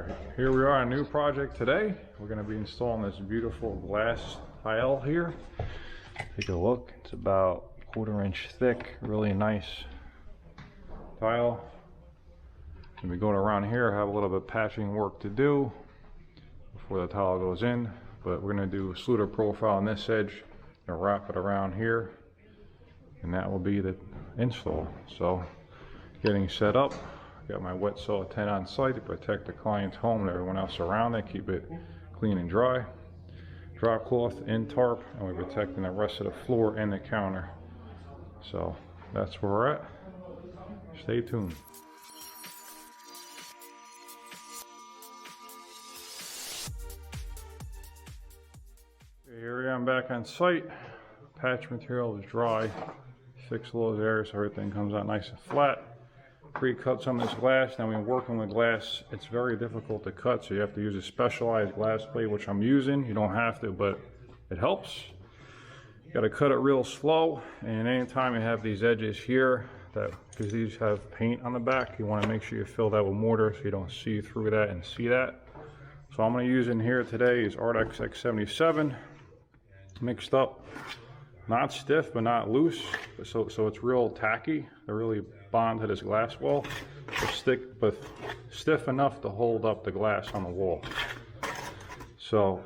Alright, here we are on a new project today. We're going to be installing this beautiful glass tile here. Take a look. It's about 1/4 inch thick, really nice tile. And we go around here, have a little bit of patching work to do before the tile goes in. But we're going to do a sluter profile on this edge and wrap it around here. And that will be the install. So, getting set up. Got my wet saw tent on site to protect the client's home and everyone else around it, keep it clean and dry. Drop cloth and tarp, and we're protecting the rest of the floor and the counter. So that's where we're at. Stay tuned. Here I'm back on site. Patch material is dry. Fix all those areas so everything comes out nice and flat. Pre-cut some of this glass. Now when you're working with glass, it's very difficult to cut, so you have to use a specialized glass blade, which I'm using. You don't have to, but it helps. You got to cut it real slow, and anytime you have these edges here, because these have paint on the back, you want to make sure you fill that with mortar so you don't see through that and see that. So I'm going to use in here today is Ardex X77 mixed up, not stiff but not loose, so it's real tacky. They're really bond to this glass wall, but stiff enough to hold up the glass on the wall. So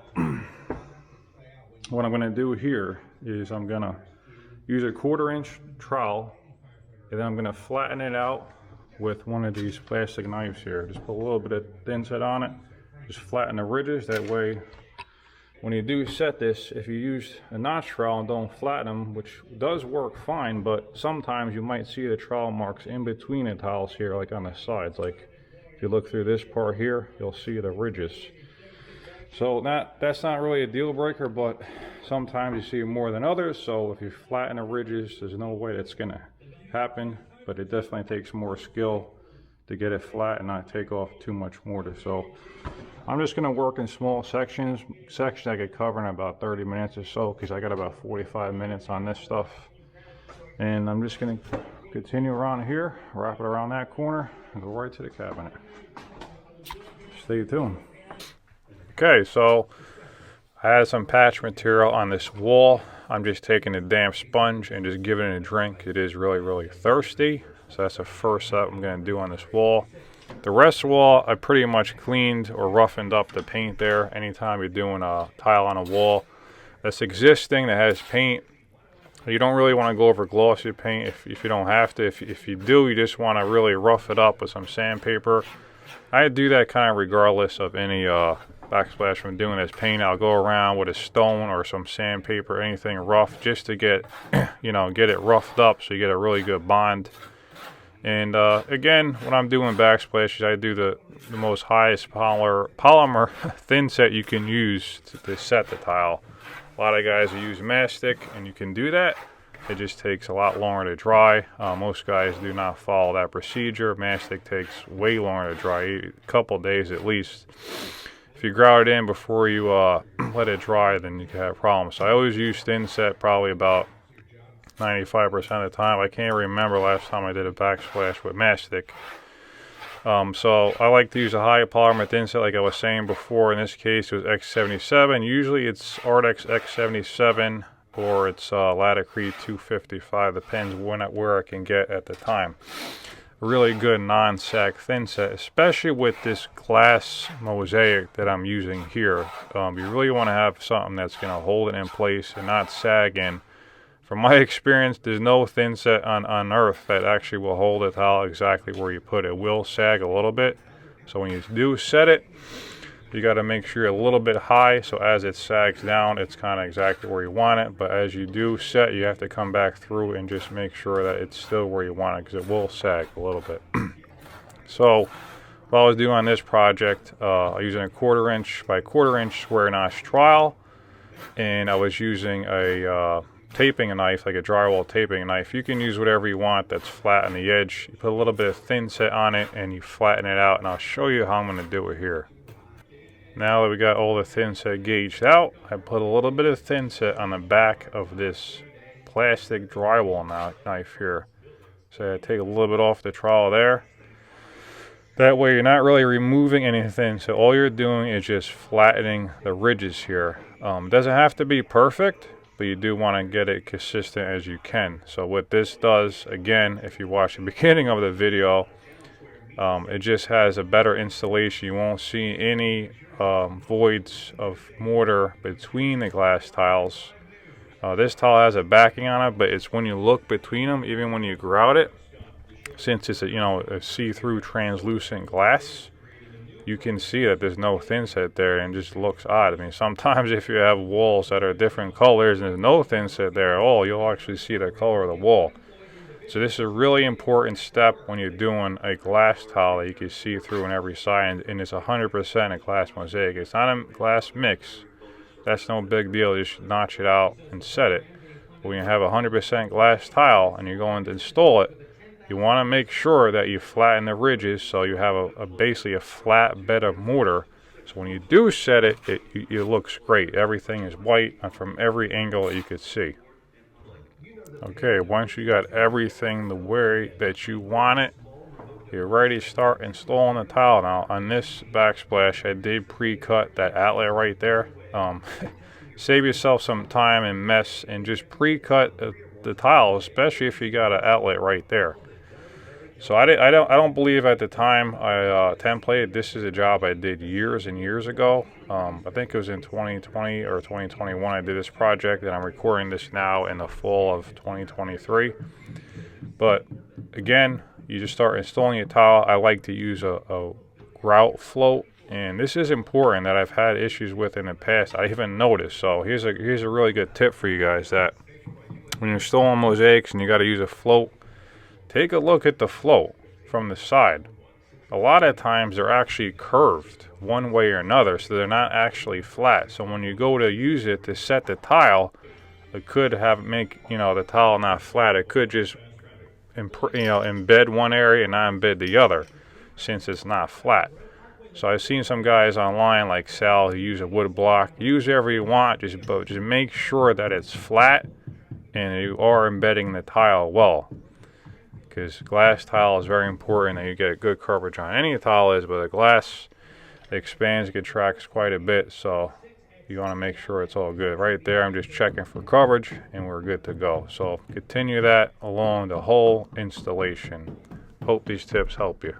what I'm going to do here is I'm going to use a 1/4 inch trowel, and then I'm going to flatten it out with one of these plastic knives here. Just put a little bit of thin set on it, just flatten the ridges. That way when you do set this, if you use a notch trowel and don't flatten them, which does work fine, but sometimes you might see the trowel marks in between the tiles here, like on the sides. Like if you look through this part here, you'll see the ridges. So that's not really a deal breaker, but sometimes you see more than others. So if you flatten the ridges, there's no way that's gonna happen, but it definitely takes more skill to get it flat and not take off too much mortar. So I'm just going to work in small sections I could cover in about 30 minutes or so, because I got about 45 minutes on this stuff. And I'm just going to continue around here, wrap it around that corner, and go right to the cabinet. Stay tuned. Okay, so I had some patch material on this wall. I'm just taking a damp sponge and just giving it a drink. It is really, really thirsty. So that's the first step I'm going to do on this wall. The rest of the wall, I pretty much cleaned or roughened up the paint there. Anytime you're doing a tile on a wall that's existing that has paint, you don't really want to go over glossy paint if you don't have to. If you do, you just want to really rough it up with some sandpaper. I do that kind of regardless of any backsplash from doing this paint. I'll go around with a stone or some sandpaper, anything rough, just to get, get it roughed up so you get a really good bond. And again, when I'm doing backsplashes, I do the most highest polymer thin set you can use to set the tile. A lot of guys use mastic, and you can do that. It just takes a lot longer to dry. Most guys do not follow that procedure. Mastic takes way longer to dry, a couple days at least. If you grout it in before you let it dry, then you can have problems. So I always use thin set, probably about 95% of the time. I can't remember last time I did a backsplash with mastic. So I like to use a high polymer thin set, like I was saying before. In this case, it was X77. Usually it's Ardex X77 or it's Laticrete 255. Depends where I can get at the time. A really good non-sag thin set, especially with this glass mosaic that I'm using here. You really want to have something that's going to hold it in place and not sag in. From my experience, there's no thin set on earth that actually will hold the tile exactly where you put it. It will sag a little bit. So when you do set it, you got to make sure you're a little bit high, so as it sags down, it's kind of exactly where you want it. But as you do set, you have to come back through and just make sure that it's still where you want it, because it will sag a little bit. So what I was doing on this project, I was using a 1/4 inch by 1/4 inch square notch trowel, and I was using a taping knife, like a drywall taping knife. You can use whatever you want that's flat on the edge. You put a little bit of thin set on it and you flatten it out, and I'll show you how I'm going to do it here. Now that we got all the thin set gauged out, I put a little bit of thin set on the back of this plastic drywall knife here. So I take a little bit off the trowel there, That way you're not really removing anything, so all you're doing is just flattening the ridges here. It doesn't have to be perfect, but you do want to get it consistent as you can. So what this does, again, if you watch the beginning of the video, it just has a better installation. You won't see any voids of mortar between the glass tiles. This tile has a backing on it, but it's when you look between them, even when you grout it, since it's a see-through translucent glass, you can see that there's no thin set there and it just looks odd. I mean, sometimes if you have walls that are different colors and there's no thin set there at all, you'll actually see the color of the wall. So this is a really important step when you're doing a glass tile that you can see through on every side, and it's 100% a glass mosaic. It's not a glass mix. That's no big deal. You just notch it out and set it. But when you have 100% glass tile and you're going to install it, you want to make sure that you flatten the ridges so you have basically a flat bed of mortar. So when you do set it, it looks great. Everything is white and from every angle that you could see. Okay, once you got everything the way that you want it, you're ready to start installing the tile. Now on this backsplash, I did pre-cut that outlet right there. Save yourself some time and mess and just pre-cut the tile, especially if you got an outlet right there. So I don't believe at the time I templated. This is a job I did years and years ago. I think it was in 2020 or 2021 I did this project, and I'm recording this now in the fall of 2023. But again, you just start installing your tile. I like to use a grout float, and this is important that I've had issues with in the past. I even noticed. So here's a really good tip for you guys, that when you're installing mosaics and you got to use a float, take a look at the float from the side. A lot of times they're actually curved one way or another, so they're not actually flat. So when you go to use it to set the tile, it could make the tile not flat. It could just embed one area and not embed the other, since it's not flat. So I've seen some guys online like Sal who use a wood block. Use whatever you want, just make sure that it's flat and you are embedding the tile well. Because glass tile is very important that you get good coverage on. Any tile is, but the glass expands, contracts quite a bit, so you want to make sure it's all good. Right there, I'm just checking for coverage, and we're good to go. So continue that along the whole installation. Hope these tips help you.